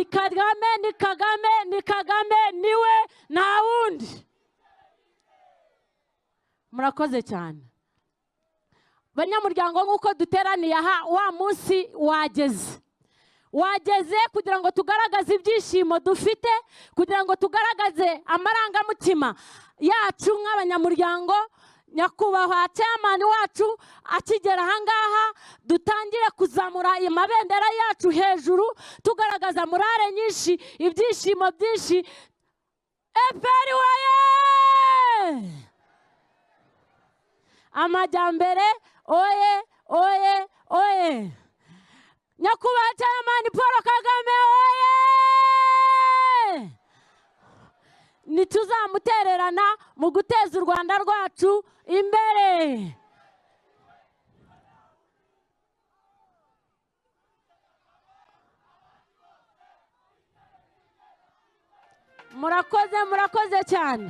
Kagame, ni Kagame, ni Kagame, niwe nta wundi. Murakoze cyane banyamuryango. Nk'uko duteraniye aha, wa munsi wageze kugira ngo tugaragaze ibyishimo dufite, kugira ngo tugaragaze amarangamutima yacu nk'abanyamuryango. Nyakubahwa chairman wacu akigera ahangaha, dutangire kuzamura amabendera yacu hejuru, tugaragaza morale nyinshi, ibyishimo byinshi. FPR waye! Amajyambere oye oye oye! Nyakubahwa chairman Paul Kagame oye! Nituzamutererana mu guteza u Rwanda rwacu imbere. Murakoze cyane.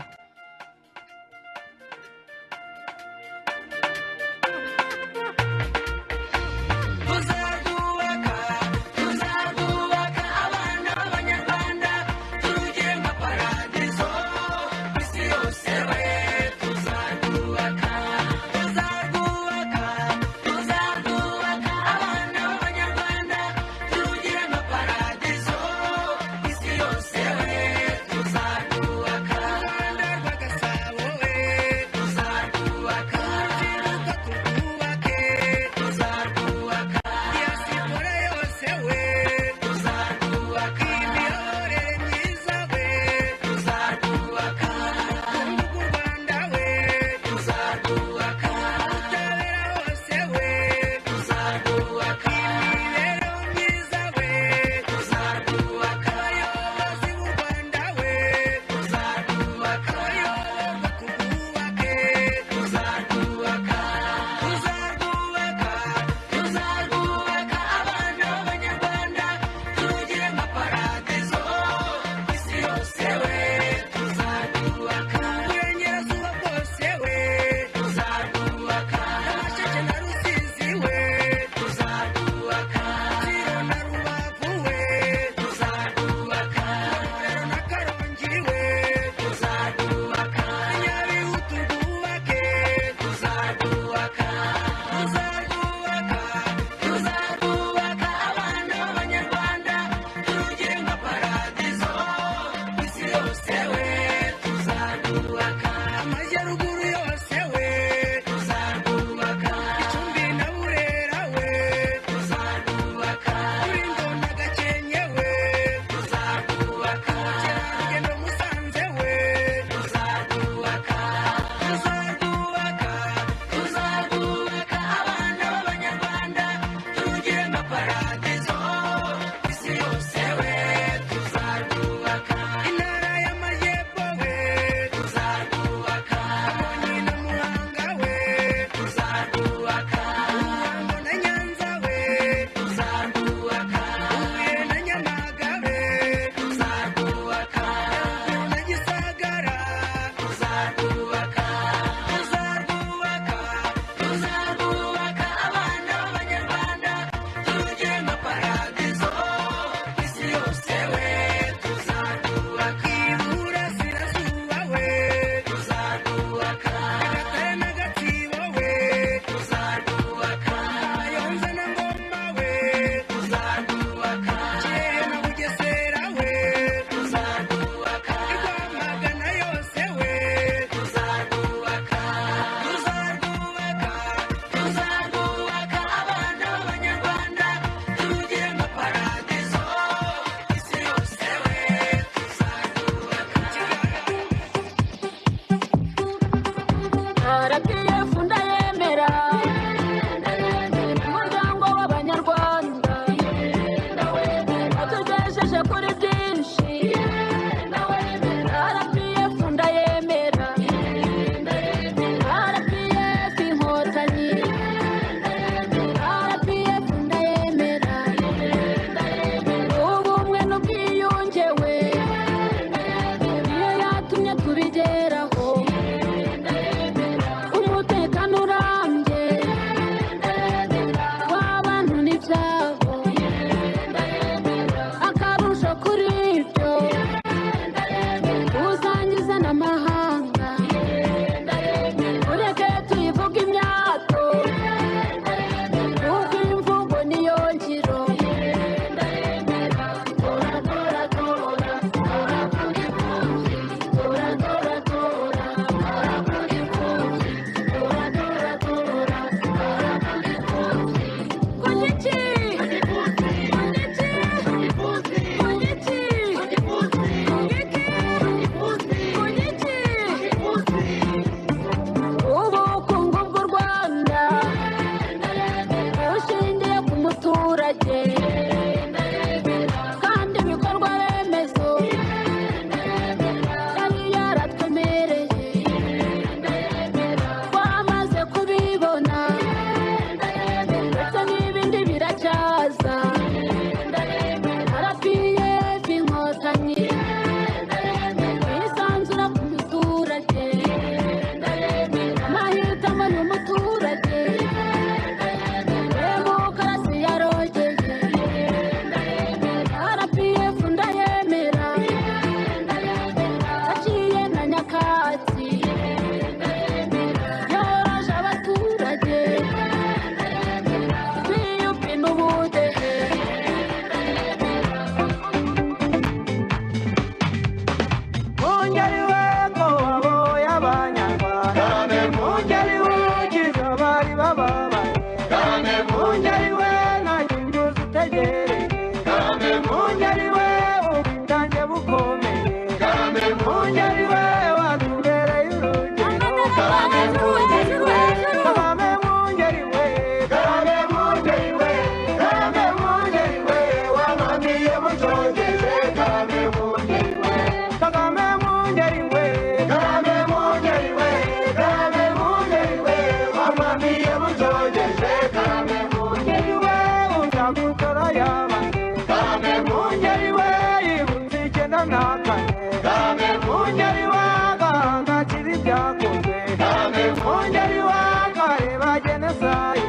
jenoside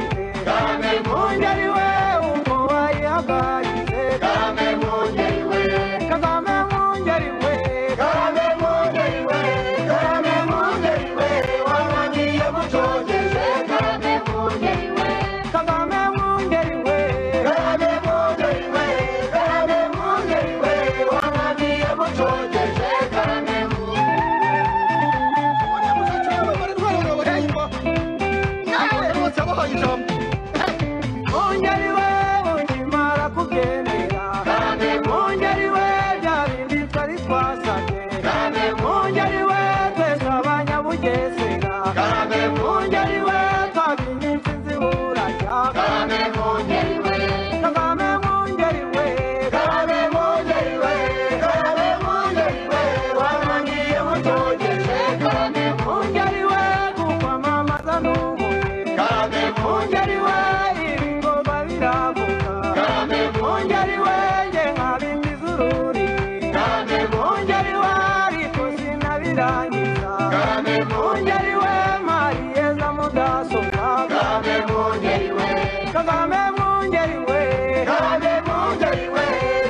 Kagame Mungeri we uko wayihagaritse Kagame Mungeri we Kagame Mungeri we Kagame Mungeri we Kagame Mungeri we wananiye mucogeje Kagame Mungeri we Kagame Mungeri we Kagame Mungeri we Kagame Mungeri we wananiye mucogeje Kagame Mungeri we ukimara kubyemera Kagame Mungeri we bya bindi twari twasabye Kagame Mungeri we twese abanyabugesera Kagame Mungeri we twabinye intsinzi buracya Kagame Mungeri we Kagame Mungeri we Kagame Mungeri we Kagame Mungeri we wananiye mucogeje Kagame Mungeri we kukwamamaza n'ubuye Kagame Mungeri we ibikorwa biravuga Kagame Mungeri we nge nkabimbiza ururi Kagame Mungeri we ariko sinabirangiza Kagame Mungeri we mariyeza mudasobwa Kagame Mungeri we Kagame Mungeri we Kagame Mungeri we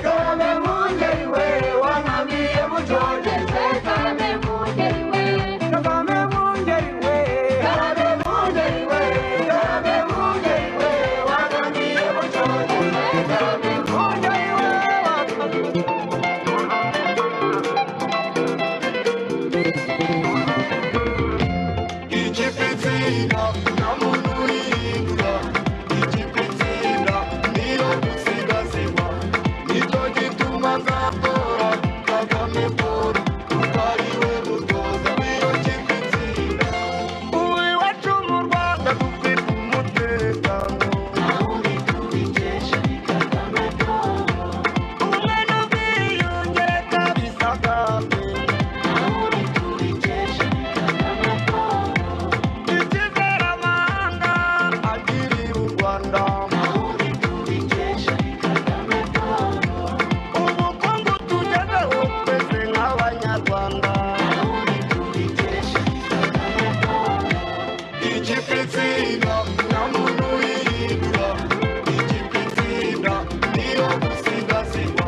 Kagame Mungeri we wananiye mucogeje Kagame Mungeri we Kagame Mungeri we Kagame Mungeri we Kagame Mungeri we wananiye mucogeje Kagame Mungeri we Igipitsina nta muntu uyihindura Igipitsina niyo gusigasirwa nicyo gituma nzatora Kagame Paul kuko ari we mutoza w'iyo gipitsina iwacu mu Rwanda dufite umutekano ntawundi tubikesha ni Kagame Paul ubumwe n'ubwiyunge kabisa Kagame ntawundi tubikesha ni Kagame Paul icyizere amahanga agirira u Rwanda ntawundi tubikesha ni Kagame Paul ubukungu tugezeho twese nk'abanyarwanda ntawundi tubikesha ni Kagame Paul igipitsina nta muntu uyihindura igipitsina niyo gusigasirwa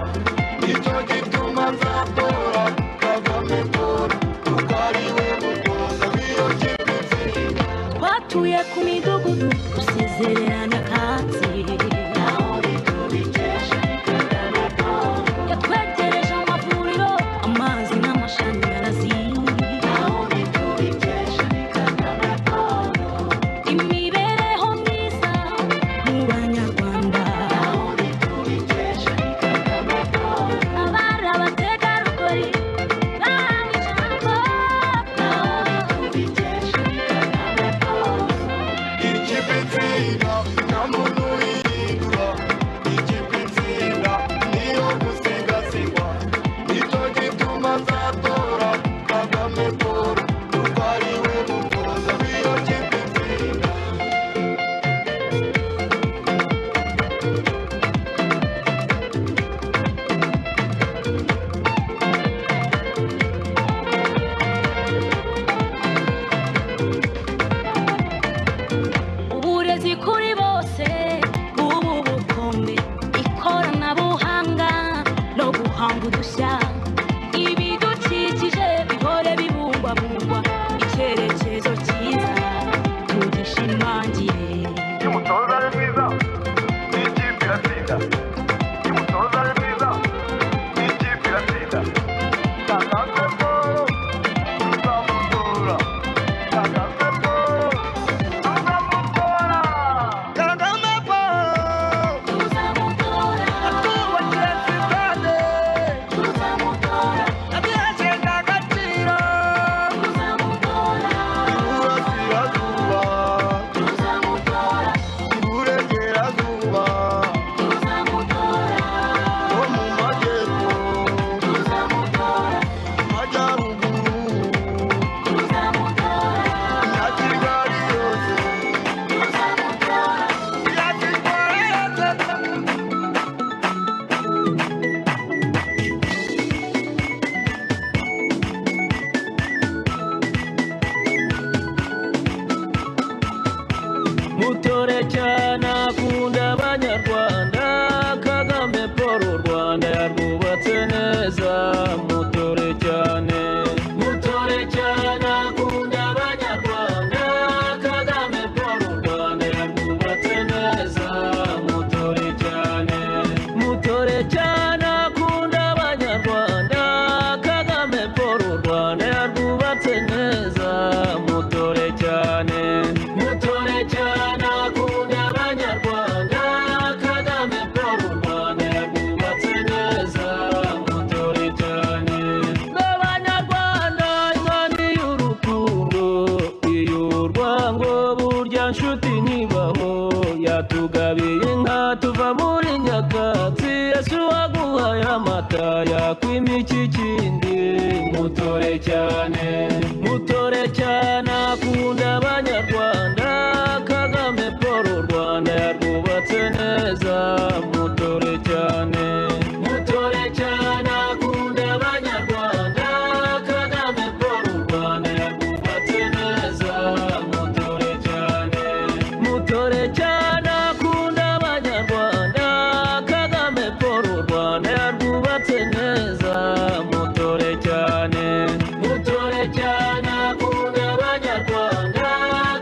nicyo gituma nzatora Kagame Paul kuko ari we mutoza w'iyo gipitsina batuye ku midugudu gusezererana katsi ntawundi tubikesha ni Kagame Paul yatwegereje amavuriro amazi n'amashanyarazi ntawundi tubikesha ni Kagame Paul imibereho myiza mu banyarwanda ntawundi tubikesha ni Kagame Paul abari abategarugori bahawe ijambo ntawundi tubikesha ni Kagame Paul igipitsina nta muntu uyihindura igipitsina niyo gusigasirwa nicyo gituma nzatora Kagame Paul kuko ari we mutoza w'iyo gipitsina uburezi kuri bose ubu bukombe ikoranabuhanga no guhanga udushya ibidukikije bihore bibungwabungwa icyerekezo cyiza tugishimangire umutoza ari mwiza n'ikipe iratsinda umutoza ari mwiza n'ikipe iratsinda Kagame Paul tuzamutora Kagame Paul tuzamutora Kagame Paul tuzamutora atubakira sitade tuzamutora aduhesheje agaciro tuzamutora iburasirazuba tuzamutora mutore cyane akunda abanyarwanda Kagame Paul u Rwanda yarwubatse neza mutore cyane akunda abanyarwanda Kagame Paul u Rwanda yarwubatse neza mutore cyane akunda abanyarwanda Kagame Paul u Rwanda yarwubatse neza mutore cyane akunda abanyarwanda Kagame Paul u Rwanda yarwubatse neza mutore cyane b'abanyarwanda imana y'urukundo iy'urwango burya nshuti ntibaho yatugabiye inka tuva muri nyakatsi Yesu waguhaye amata yakwima iki kindi mutore cyane akunda abanyarwanda Kagame Paul u Rwanda yarwubatse neza mutore cyane akunda abanyarwanda Kagame Paul u Rwanda yarwubatse neza mutore cyane akunda abanyarwanda Kagame Paul u Rwanda yarwubatse neza mutore cyane akunda abanyarwanda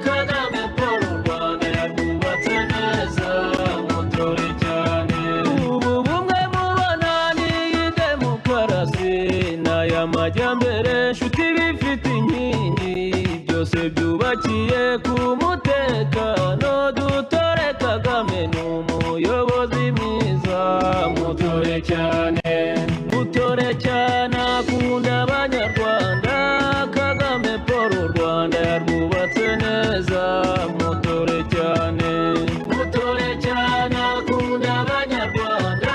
Kagame Paul u Rwanda yarwubatse neza mutore cyane ubu bumwe mubona n'iyi demokarasi n'aya majyambere nshuti bifite inkingi byose byubakiye ku mutekano dutore Kagame ni umuyobozi mwiza mutore cyane akunda abanyarwanda Kagame Paul u Rwanda yarwubatse neza mutore cyane akunda abanyarwanda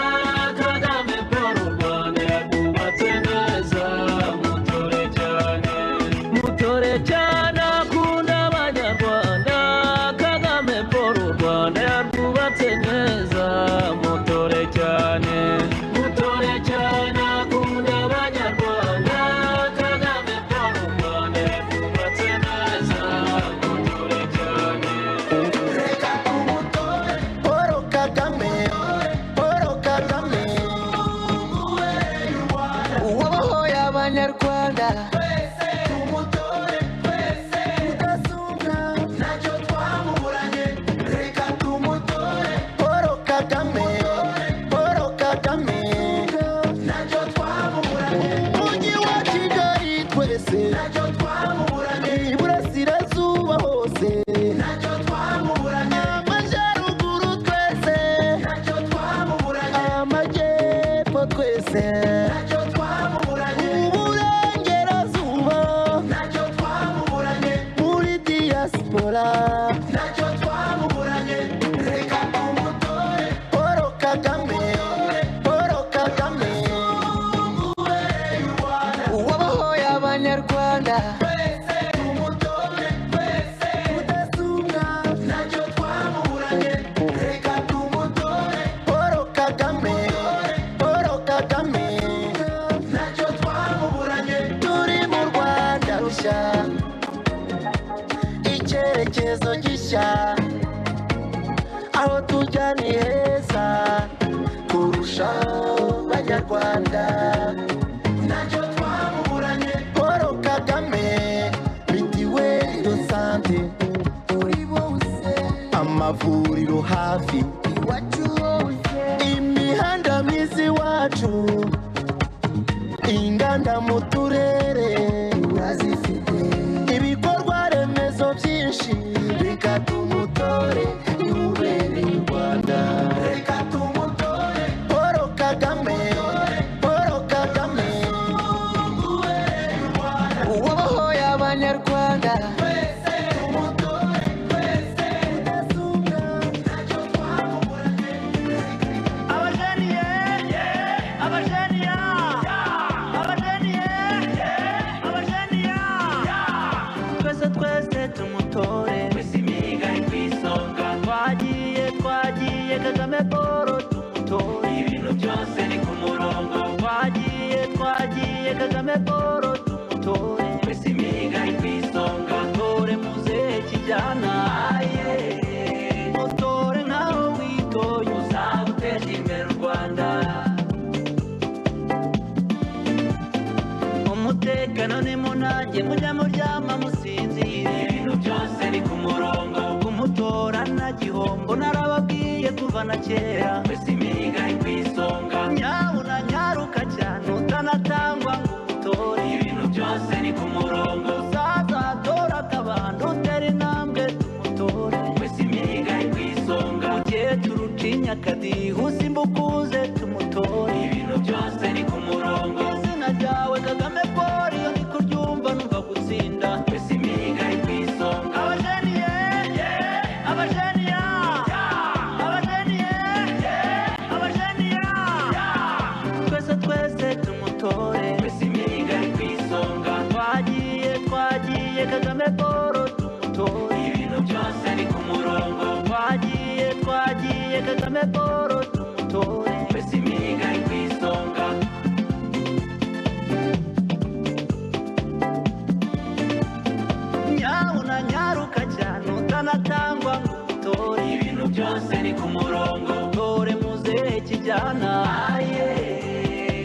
Kagame Paul u Rwanda yarwubatse neza mutore cyane akunda abanyarwanda Kagame Paul u Rwanda yarwubatse neza mutore cyane akunda abanyarwanda Kagame Paul u Rwanda yarwubatse neza mutore cyane reka tumutore Paul Kagame uwabohoye abanyarwanda tumutore udasumbwa ntacyo twamuburanye reka tumutore Paul Kagame ntacyo twamuburanye mujyi wa Kigali twese ntacyo twamuburanye iburasirazuba hose ntacyo twamuburanye amajyaruguru twese ntacyo twamuburanye amajyepfo twese ntacyo twamuburanye uburengerazuba ntacyo twamuburanye muri diaspora ntacyo twamuburanye reka tumutore Paul Kagame uwabohoye abanyarwanda tumutore udasumbwa ntacyo twamuburanye reka tumutore Paul Kagame ntacyo twamuburanye turi mu Rwanda rushya icyerekezo gishya aho tujya ni heza kurushaho banyarwanda ntacyo twamuburanye Paul Kagame mitiweli do sante kuri bose amavuriro hafi iwacu hose imihanda myiza iwacu inganda mu turere urazifite ibikorwa remezo byinshi reka tumutore yubereye u Rwanda reka tumutore Paul Kagame uwabohoye abanyarwanda twese tumutore twese imihigo ari ku isonga banjye mujya muryama musinzire ibintu byose ni ku murongo kumutora nta gihombo narababwiye kuva na kera twese imihiga ari ku isonga nyabuna nyaruka cyane utanatangwa ngo umutore ibintu byose ni ku murongo usaza atora akabando utera intambwe tumutore twese imihiga ari ku isonga mukecuru ucinya akadiho usimbukuze tumutore ibintu byose ni ku murongo izina ryawe Kagame Paul iyo ni kuryumva numva gutsinda twese imihiga ari ku isonga abajeniye abajeniya abajeniye abajeniya twese tumutore twese imihiga ari ku isonga twagiye Kagame Paul tumutore ibintu byose ni ku murongo twagiye Kagame Paul tumutore twese imihiga ari ku isonga nyabuna nyaruka cyane utanatangwa ngo umutore ibintu byose ni ku murongo tore muzehe kijyana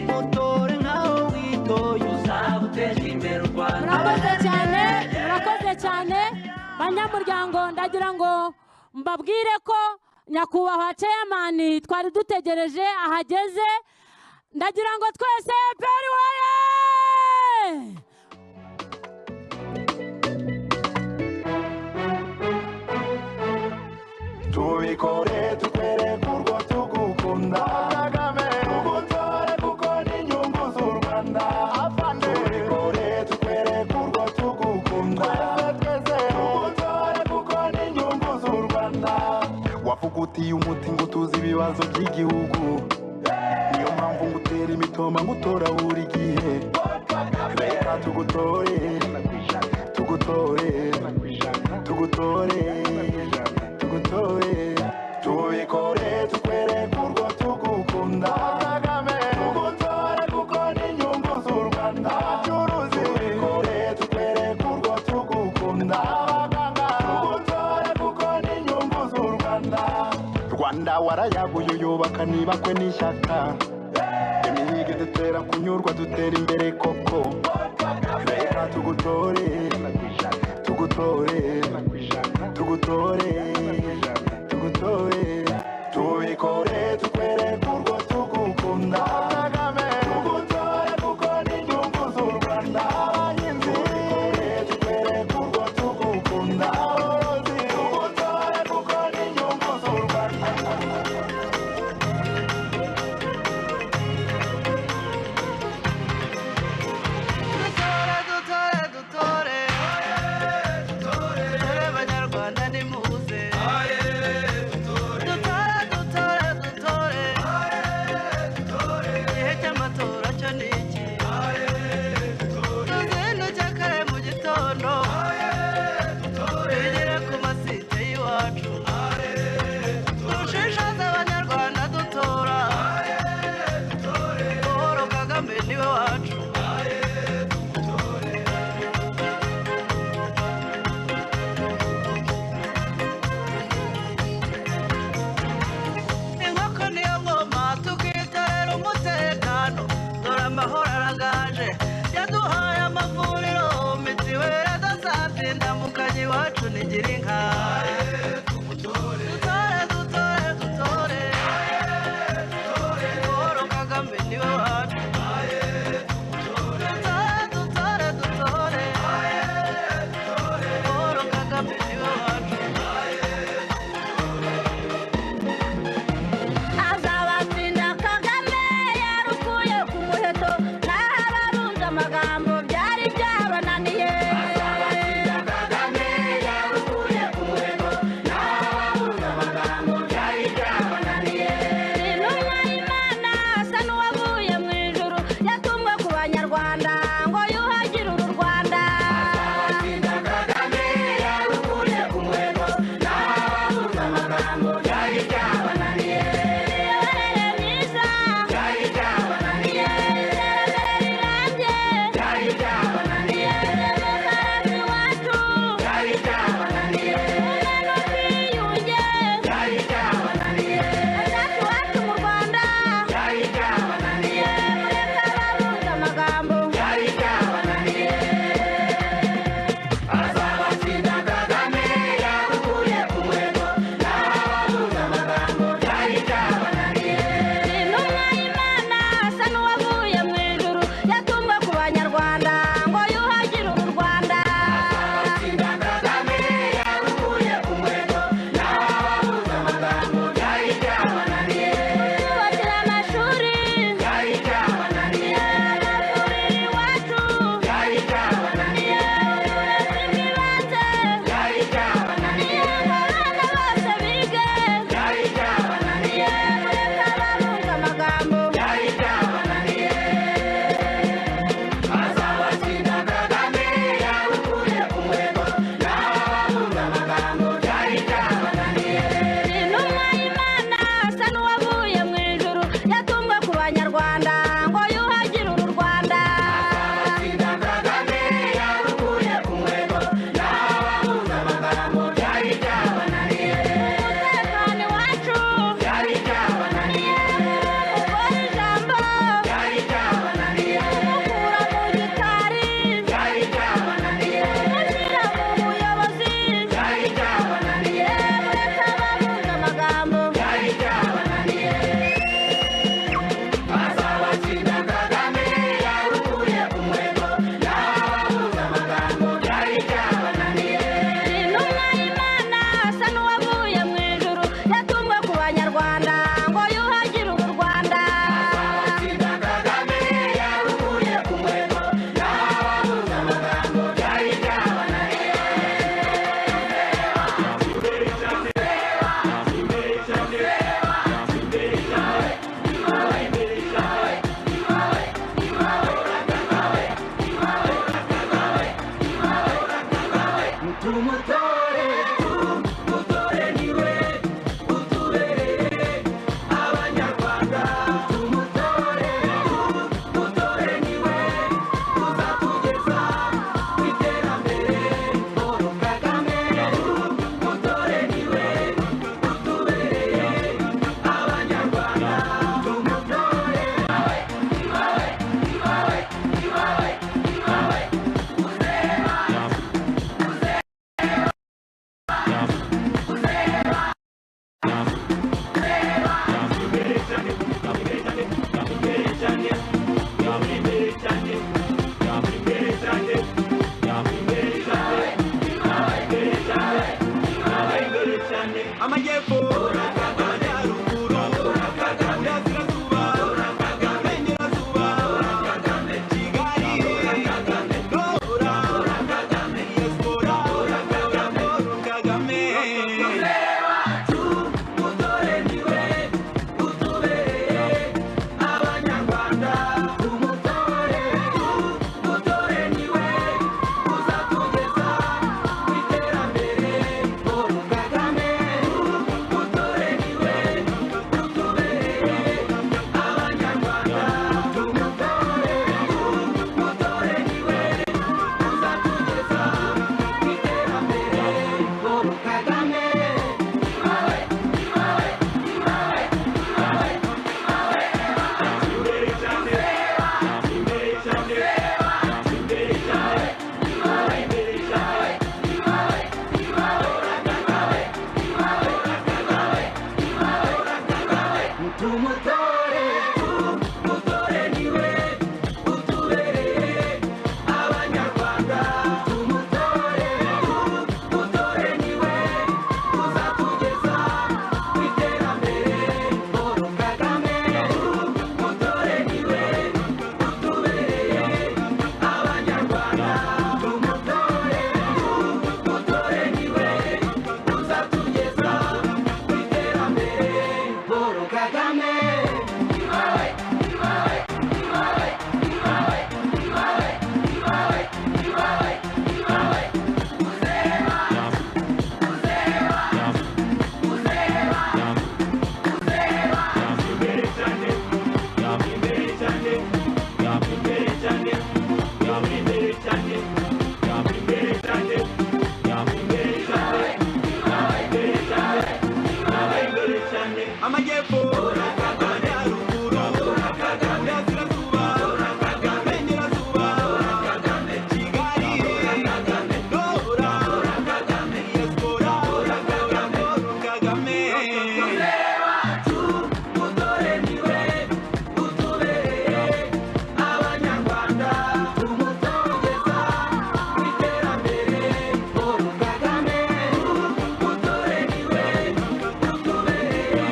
mutore nkaho witoye uzaba utejwe imbere u Rwanda murakoze cyane banyamuryango ndagira ngo mbabwire ko nyakubahwa chairman twari dutegereje ahageze ndagira ngo twese peri waye tubikore tukwereke urwo tugukunda Kagame tugutore kuko ni inyungu z'u Rwanda tubikore tukwereke urwo tugukunda twese tugutore kuko ni inyungu z'u Rwanda wavugutiye umuti ngo tuzi ibibazo by'igihugu niyo mpamvu ngutera imitoma ngutora buri gihe reka tugutore tubikore tukwereke urwo tugukunda Kagame tugutore kuko ni inyungu z'u Rwanda tubikore tukwereke urwo tugukunda tugutore kuko ni inyungu z'u Rwanda warayaguye uyubaka nibakwe n'ishyaka imihigo idutera kunyurwa dutera imbere koko reka tugutore tubikore tukwereke urwo tugukunda Kagame tugutore kuko ni inyungu z'u Rwanda tubikore tukwereke urwo tugukunda tugutore kuko ni inyungu z'u Rwanda amajyepfo amajyaruguru burasirazuba iburengerazuba kigali dora diaspora Paul Kagame mutore niwe utubereye abanyarwanda tumutore niwe uzatugeza ku iterambere Paul Kagame mutore niwe utubereye abanyarwanda tumutore niwe uzatugeza ku iterambere Paul Kagame mutore niwe utubereye abanyarwanda tumutore niwe uzatugeza ku iterambere Paul Kagame mutore niwe utubereye abanyarwanda tumutore niwe uzatugeza ku iterambere Paul Kagame amajyepfo amajyaruguru burasirazuba iburengerazuba kigali dora diaspora Paul Kagame mutore niwe utubereye abanyarwanda tumutogeza ku iterambere Paul Kagame mutore niwe utubereye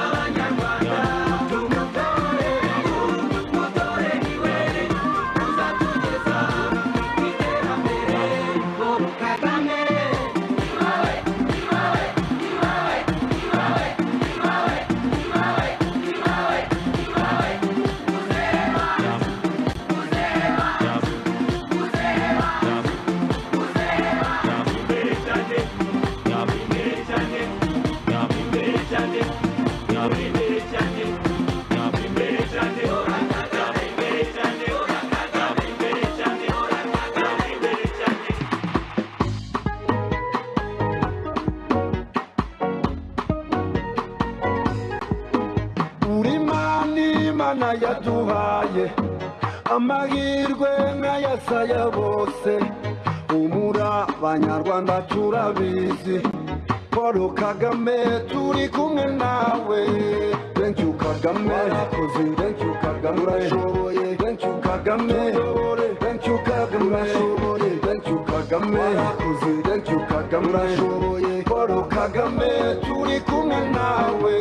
abanyarwanda tumutore niwe uzatugeza ku iterambere Paul Kagame uri Imana yaduhaye amahirwe nk'ayasaya bose umura abanyarwanda turabizi Paul Kagame turi kumwe nawe thank you Kagame warakoze thank you Kagame urashoboye thank you Kagame thank you Kagame urashoboye thank you Kagame warakoze thank you Kagame urashoboye Paul Kagame turi kumwe nawe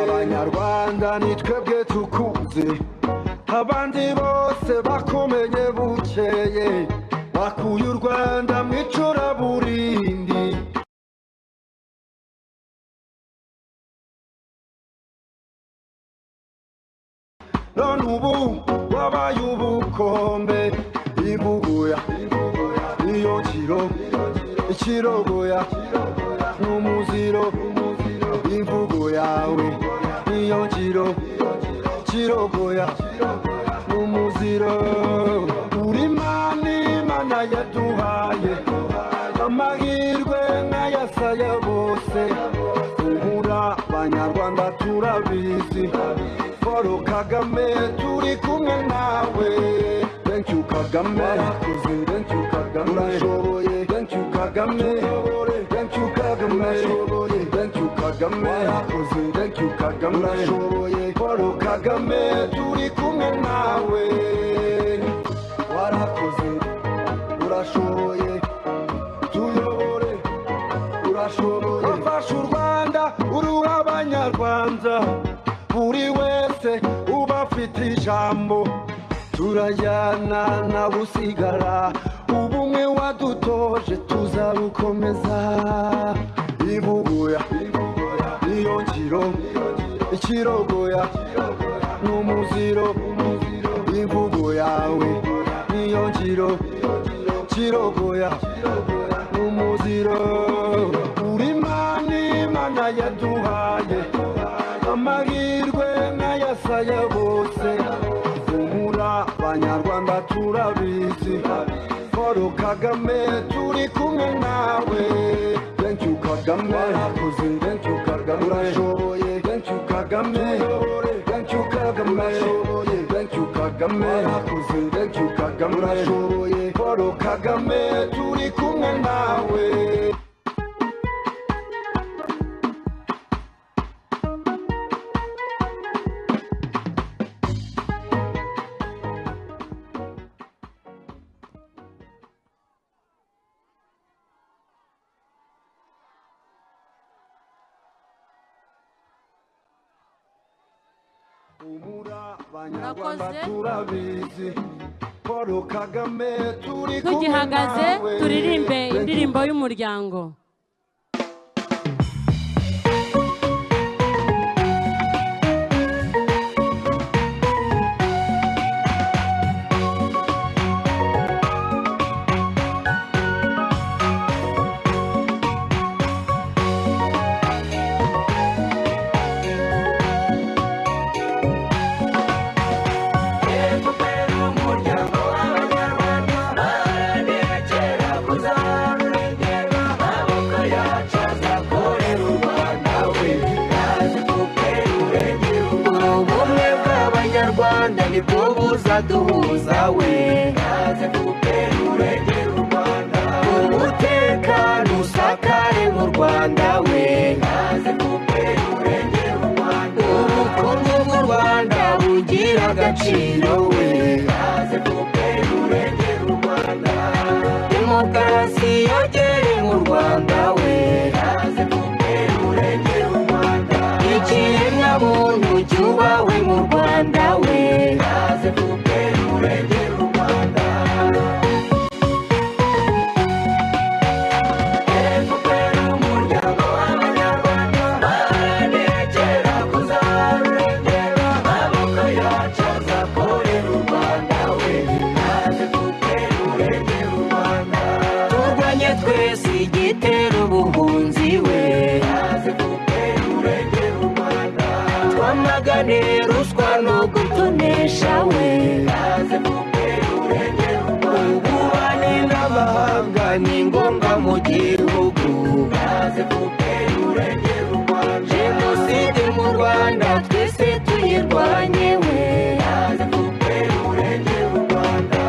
abanyarwanda ni twebwe tukuze abandi bose bakomenye bukeye bakuye u Rwanda mu icuraburindi none ubu wabaye ubukombe ibuguya niyo ikirogoya n'umuziro imvugo yawe niyo kirogoya n'umuziro uri Imana yaduhaye amahirwe nk'ayasaya bose umura abanyarwanda turabizi Paul Kagame turi kumwe nawe thank you Kagame warakoze thank you Kagame urashoboye thank you Kagame thank you Kagame thank you Kagame warakoze thank you Kagame urashoboye Paul Kagame turi kumwe nawe warakoze urashoboye tuyobore urashoboye wafashe u Rwanda uri abanyarwanda buri wese uba afite ijambo turajyana na busigara ubumwe wadutoje tuzabukomeza ibuguya niyo ngiro ikirogoya n'umuziro imvugo yawe niyo ngiro kirogoya n'umuziro uri Imana yaduhaye amahirwe n'ayasaya bose humura abanyarwanda turabizi Paul Kagame turi kumwe nawe thank you Kagame thank you Kagame urashoboye thank you Kagame thank you Kagame thank you Kagame thank you Kagame urashoboye Paul Kagame turi kumwe nawe tugihagaze turirimbe indirimbo y'umuryango duhuza we naze kupera urengera u Rwanda umutekano usakare mu Rwanda we naze kupera urengera u Rwanda ubukungu bw'u Rwanda bugira agaciro we naze kupera urengera u Rwanda demokarasi yogere mu Rwanda we naze kupera urengera u Rwanda ikiremwa muntu cyubawe mu Rwanda we naze kupera urengera u Rwanda FPR umuryango w'abanyarwanda baranegera kuzarurengera amaboko yacu azakorera u Rwanda we naze kupera urengera u Rwanda turwanye twese igitera ubuhunzi we naze kupera urengera u Rwanda twamagane ruswa no gutonesha we naze kupera urengera u Rwanda ububanyi n'amahanga ni ngombwa mu gihugu naze kupera urengera u Rwanda jenoside mu Rwanda twese tuyirwanye we naze kupera urengera u Rwanda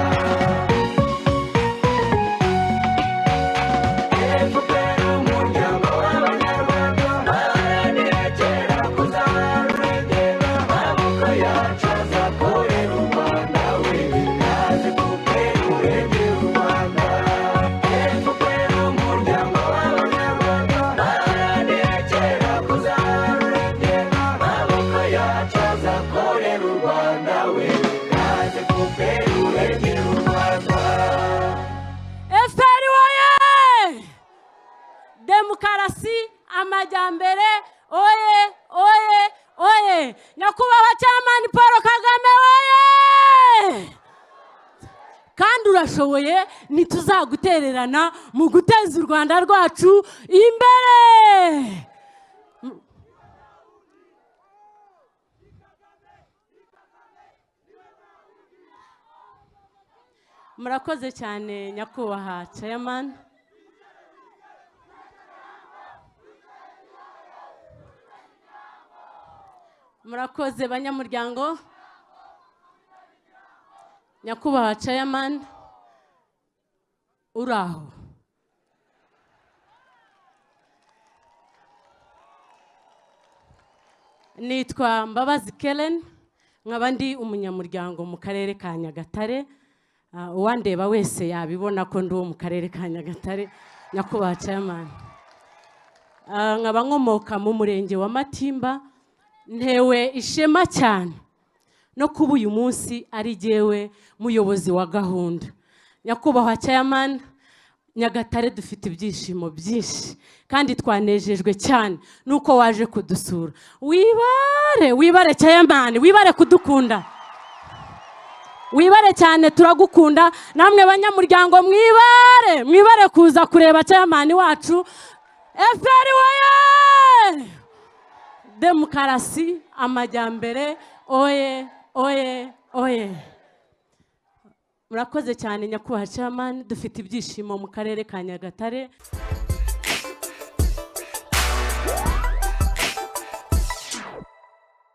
FPR umuryango w'abanyarwanda baranegera kuzarurengera amaboko yacu azakorera u Rwanda we naze kupera urengera u Rwanda FPR umuryango w'abanyarwanda baranegera kuzarurengera amaboko yacu azakorera u Rwanda we naze kupera urengera u Rwanda FPR woye demokarasi amajyambere oye oye oye nyakubahwa Chairman Paul Kagame woye kandi urashoboye ntituzagutererana mu guteza u Rwanda rwacu imbere murakoze cyane nyakubahwa Chairman murakoze banyamuryango nyakubahwa Chairman uraho nitwa Mbabazi Kellen nkaba ndi umunyamuryango mu karere ka Nyagatare uwandeba wese yabibona ko ndi wo mu karere ka Nyagatare nyakubahwa Chairman nkaba nkomoka mu murenge wa Matimba, ntewe ishema cyane no kuba uyu munsi ari jyewe muyobozi wa gahunda. Nyakubahwa Chairman, Nyagatare dufite ibyishimo byinshi kandi twanejejwe cyane nuko waje kudusura. Wibare Chairman, wibare kudukunda. Wibare cyane, turagukunda. Namwe banyamuryango mwibare kuza kureba Chairman wacu. FPR waye! Demokarasi, amajyambere, oye. Murakoze cyane Nyakubahwa Chairman, dufite ibyishimo mu karere ka Nyagatare.